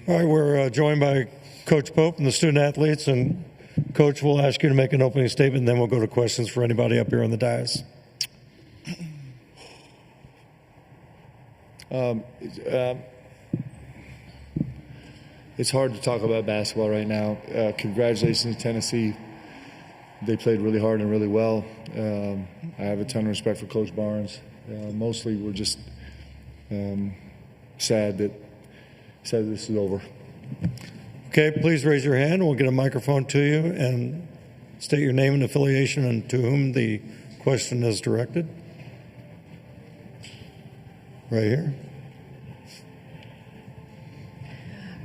All right, we're joined by Coach Pope and the student athletes, and Coach will ask you to make an opening statement, and then we'll go to questions for anybody up here on the dais. It's hard to talk about basketball right now. Congratulations to Tennessee. They played really hard and really well. I have a ton of respect for Coach Barnes. Mostly we're just sad that this is over. Okay, please raise your hand. We'll get a microphone to you and state your name and affiliation and to whom the question is directed. Right here.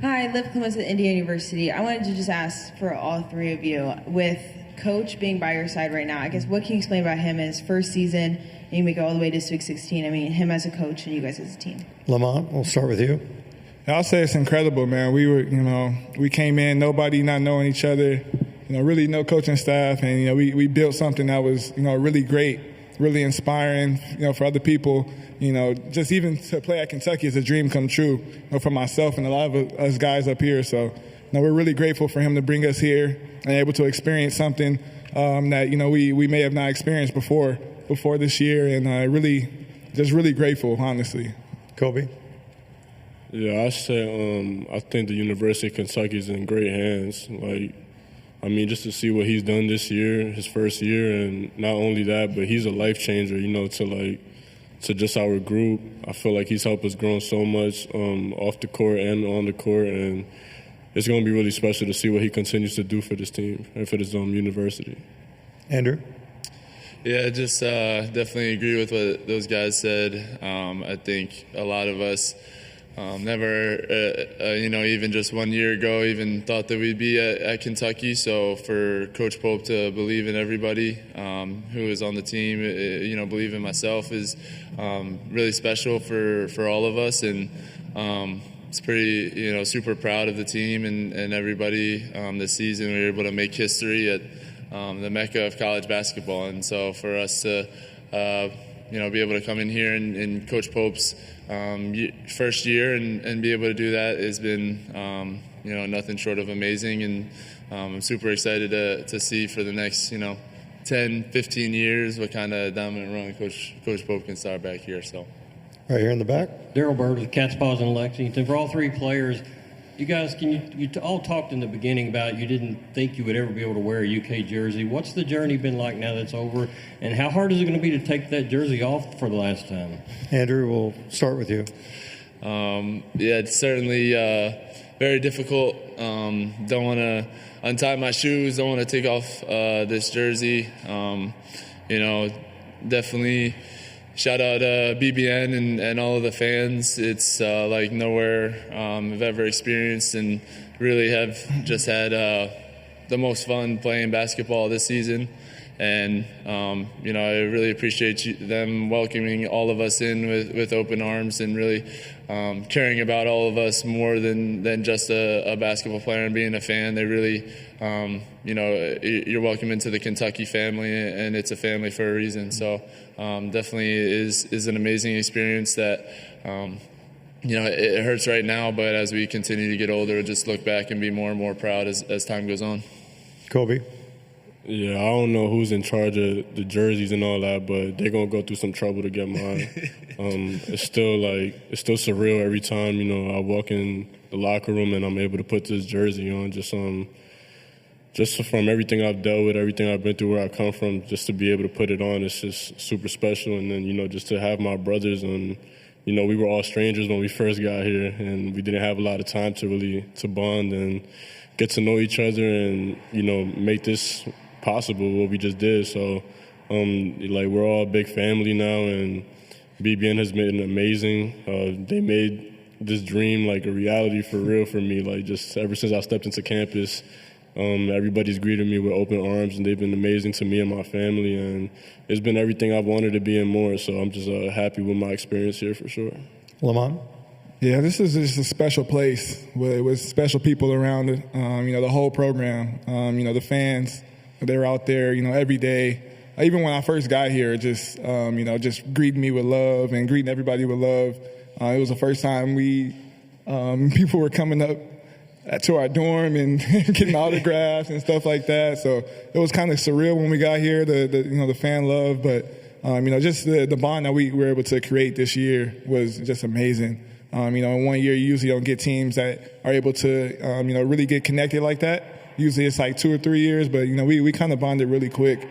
Hi, Liv Clements at Indiana University. I wanted to just ask for all three of you, with Coach being by your side right now, I guess what can you explain about him in his first season and you make it all the way to Sweet 16? I mean, him as a coach and you guys as a team. Lamont, we'll start with you. I'll say it's incredible, man. We came in, nobody not knowing each other, really no coaching staff, and we built something that was really great, really inspiring, for other people. Just even to play at Kentucky is a dream come true, for myself and a lot of us guys up here. So, we're really grateful for him to bring us here and able to experience something that we may have not experienced before this year, and really grateful, honestly. Kobe. Yeah, I think the University of Kentucky is in great hands. Just to see what he's done this year, his first year, and not only that, but he's a life changer, to just our group. I feel like he's helped us grow so much off the court and on the court, and it's going to be really special to see what he continues to do for this team and for this university. Andrew? Yeah, just definitely agree with what those guys said. I think a lot of us never, even just 1 year ago, even thought that we'd be at Kentucky. So for Coach Pope to believe in everybody who is on the team, believe in myself is really special for all of us. And it's pretty, super proud of the team and everybody this season. We were able to make history at the Mecca of college basketball. And so for us to, be able to come in here and Coach Pope's first year and be able to do that has been, nothing short of amazing. And I'm super excited to see for the next, 10, 15 years what kind of dominant run Coach Pope can start back here. So, right here in the back. Daryl Bird with Cats Paws in Lexington. For all three players, you guys, you all talked in the beginning about you didn't think you would ever be able to wear a UK jersey. What's the journey been like now that's over, and how hard is it going to be to take that jersey off for the last time? Andrew, we'll start with you. It's certainly very difficult. Don't want to untie my shoes. Don't want to take off this jersey. Definitely shout out BBN and all of the fans. It's like nowhere I've ever experienced, and really have just had the most fun playing basketball this season. And, I really appreciate them welcoming all of us in with open arms and really caring about all of us more than just a basketball player and being a fan. They really, you're welcome into the Kentucky family, and it's a family for a reason. So definitely is an amazing experience that, it hurts right now, but as we continue to get older, just look back and be more and more proud as time goes on. Kobe? Yeah, I don't know who's in charge of the jerseys and all that, but they're going to go through some trouble to get mine. It's still surreal every time, I walk in the locker room and I'm able to put this jersey on. Just from everything I've dealt with, everything I've been through, where I come from, just to be able to put it on, it's just super special. And then, just to have my brothers, and, we were all strangers when we first got here, and we didn't have a lot of time to bond and get to know each other and, make this possible, what we just did. So we're all a big family now, and BBN has been amazing. They made this dream like a reality for real for me. Just ever since I stepped into campus, everybody's greeted me with open arms, and they've been amazing to me and my family, and it's been everything I've wanted to be and more. So I'm just happy with my experience here for sure. Lamont? Yeah, this is just a special place with special people around it. The whole program, the fans, They were out there, every day. Even when I first got here, just just greeting me with love and greeting everybody with love. It was the first time people were coming up to our dorm and getting autographs and stuff like that. So it was kind of surreal when we got here, the fan love. But just the bond that we were able to create this year was just amazing. In 1 year, you usually don't get teams that are able to really get connected like that. Usually it's like 2 or 3 years, but we kind of bonded really quick.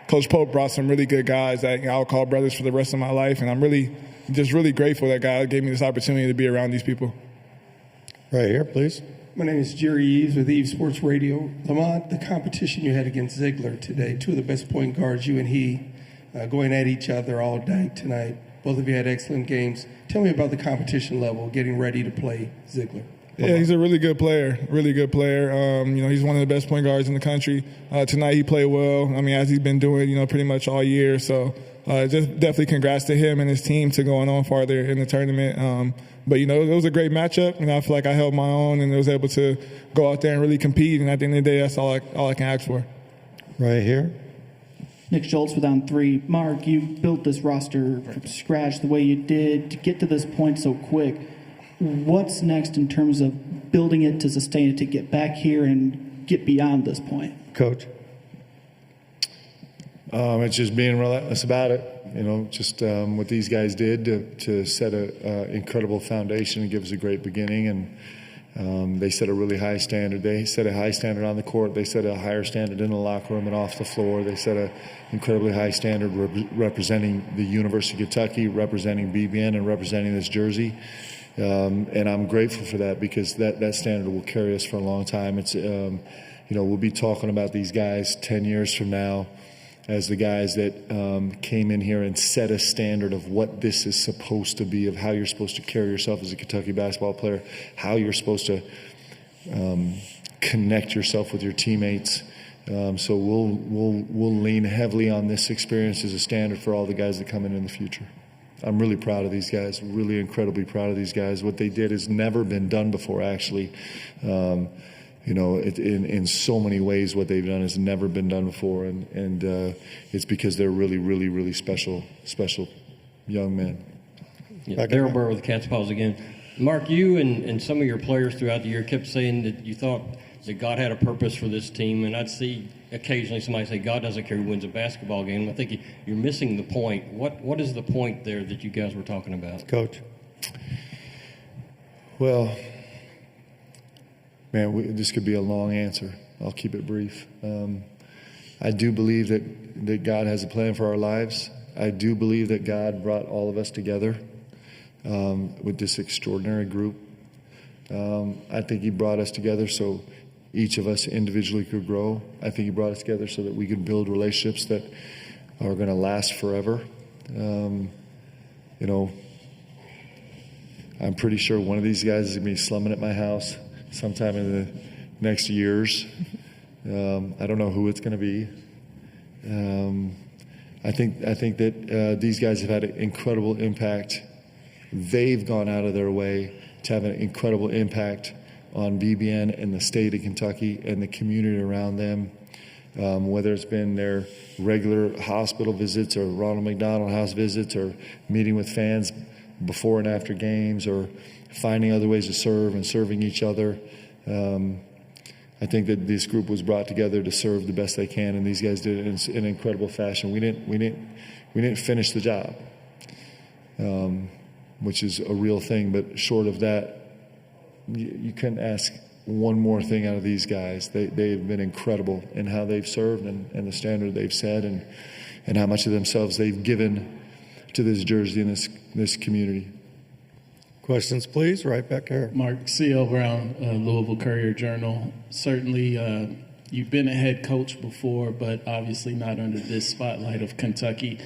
Coach Pope brought some really good guys that I'll call brothers for the rest of my life, and I'm really grateful that God gave me this opportunity to be around these people. Right here, please. My name is Jerry Eves with Eves Sports Radio. Lamont, the competition you had against Ziegler today, two of the best point guards, you and he, going at each other all night tonight. Both of you had excellent games. Tell me about the competition level, getting ready to play Ziegler. Yeah, he's a really good player, he's one of the best point guards in the country. Tonight he played well, as he's been doing, pretty much all year. So just definitely congrats to him and his team to going on farther in the tournament. But, it was a great matchup. I feel like I held my own and was able to go out there and really compete. And at the end of the day, that's all I can ask for. Right here. Nick Schultz with On 3. Mark, you built this roster from scratch the way you did to get to this point so quick. What's next in terms of building it to sustain it to get back here and get beyond this point? Coach. It's just being relentless about it. What these guys did to set an incredible foundation and give us a great beginning. And they set a really high standard. They set a high standard on the court. They set a higher standard in the locker room and off the floor. They set an incredibly high standard representing the University of Kentucky, representing BBN, and representing this jersey. And I'm grateful for that because that standard will carry us for a long time. It's, we'll be talking about these guys 10 years from now as the guys that came in here and set a standard of what this is supposed to be, of how you're supposed to carry yourself as a Kentucky basketball player, how you're supposed to connect yourself with your teammates. So we'll lean heavily on this experience as a standard for all the guys that come in the future. I'm really proud of these guys, really incredibly proud of these guys. What they did has never been done before, actually. In so many ways, what they've done has never been done before, and it's because they're really, really, really special young men. Yeah, Daryl Burr with the Cats Paws again. Mark, you and some of your players throughout the year kept saying that you thought that God had a purpose for this team, and I'd see occasionally somebody say God doesn't care who wins a basketball game. I think you're missing the point. What is the point there that you guys were talking about? Coach. Well, man, this could be a long answer. I'll keep it brief. I do believe that God has a plan for our lives. I do believe that God brought all of us together with this extraordinary group. I think he brought us together so each of us individually could grow. I think he brought us together so that we could build relationships that are going to last forever. I'm pretty sure one of these guys is going to be slumming at my house sometime in the next years. I don't know who it's going to be. I think that these guys have had an incredible impact. They've gone out of their way to have an incredible impact on BBN and the state of Kentucky and the community around them, whether it's been their regular hospital visits or Ronald McDonald House visits or meeting with fans before and after games or finding other ways to serve and serving each other. I think that this group was brought together to serve the best they can, and these guys did it in an incredible fashion. We didn't finish the job, which is a real thing. But short of that, you couldn't ask one more thing out of these guys. They've been incredible in how they've served and the standard they've set and how much of themselves they've given to this jersey and this community. Questions, please. Right back here. Mark, C.L. Brown, Louisville Courier-Journal. Certainly, you've been a head coach before, but obviously not under this spotlight of Kentucky.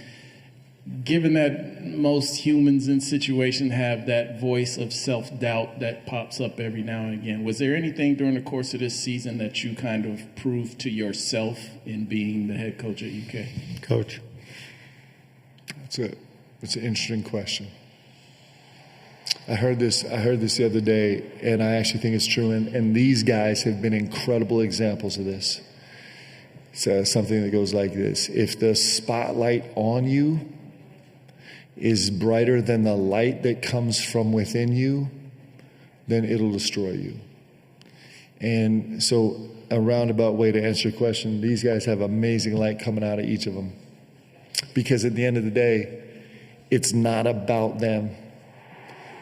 Given that most humans in situations have that voice of self-doubt that pops up every now and again, was there anything during the course of this season that you kind of proved to yourself in being the head coach at UK? Coach. It's an interesting question. I heard this the other day, and I actually think it's true. And these guys have been incredible examples of this. something that goes like this: if the spotlight on you is brighter than the light that comes from within you, then it'll destroy you. And so, a roundabout way to answer your question, these guys have amazing light coming out of each of them. Because at the end of the day, it's not about them.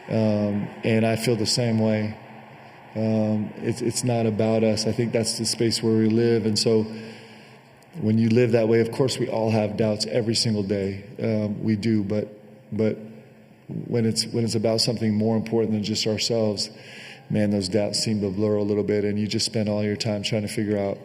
And I feel the same way. It's not about us. I think that's the space where we live. And so when you live that way, of course, we all have doubts every single day. We do, but when it's about something more important than just ourselves, man, those doubts seem to blur a little bit, and you just spend all your time trying to figure out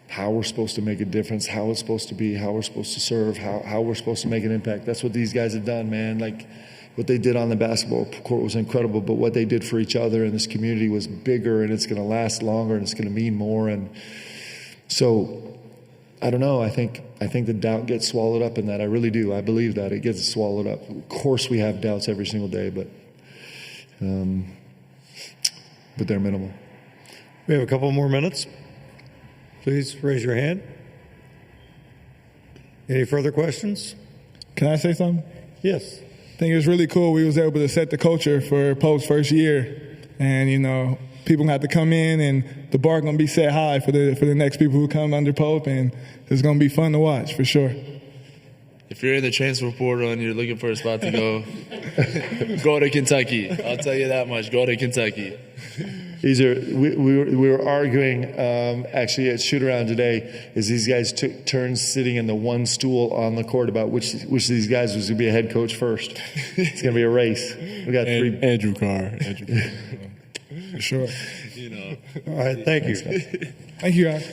how we're supposed to make a difference, how it's supposed to be, how we're supposed to serve, how we're supposed to make an impact. That's what these guys have done, man. Like, what they did on the basketball court was incredible, but what they did for each other in this community was bigger, and it's going to last longer, and it's going to mean more. And so, I don't know. I think the doubt gets swallowed up in that. I really do. I believe that. It gets swallowed up. Of course, we have doubts every single day, but they're minimal. We have a couple more minutes. Please raise your hand. Any further questions? Can I say something? Yes. I think it was really cool. We was able to set the culture for Pope's first year, and people have to come in, and the bar going to be set high for the next people who come under Pope, and it's going to be fun to watch for sure. If you're in the transfer portal and you're looking for a spot to go, go to Kentucky. I'll tell you that much. Go to Kentucky. We were arguing actually at shoot around today as these guys took turns sitting in the one stool on the court about which of these guys was going to be a head coach first. It's going to be a race. We got three. Andrew Carr. For sure. All right. Thank you. Thank you, guys.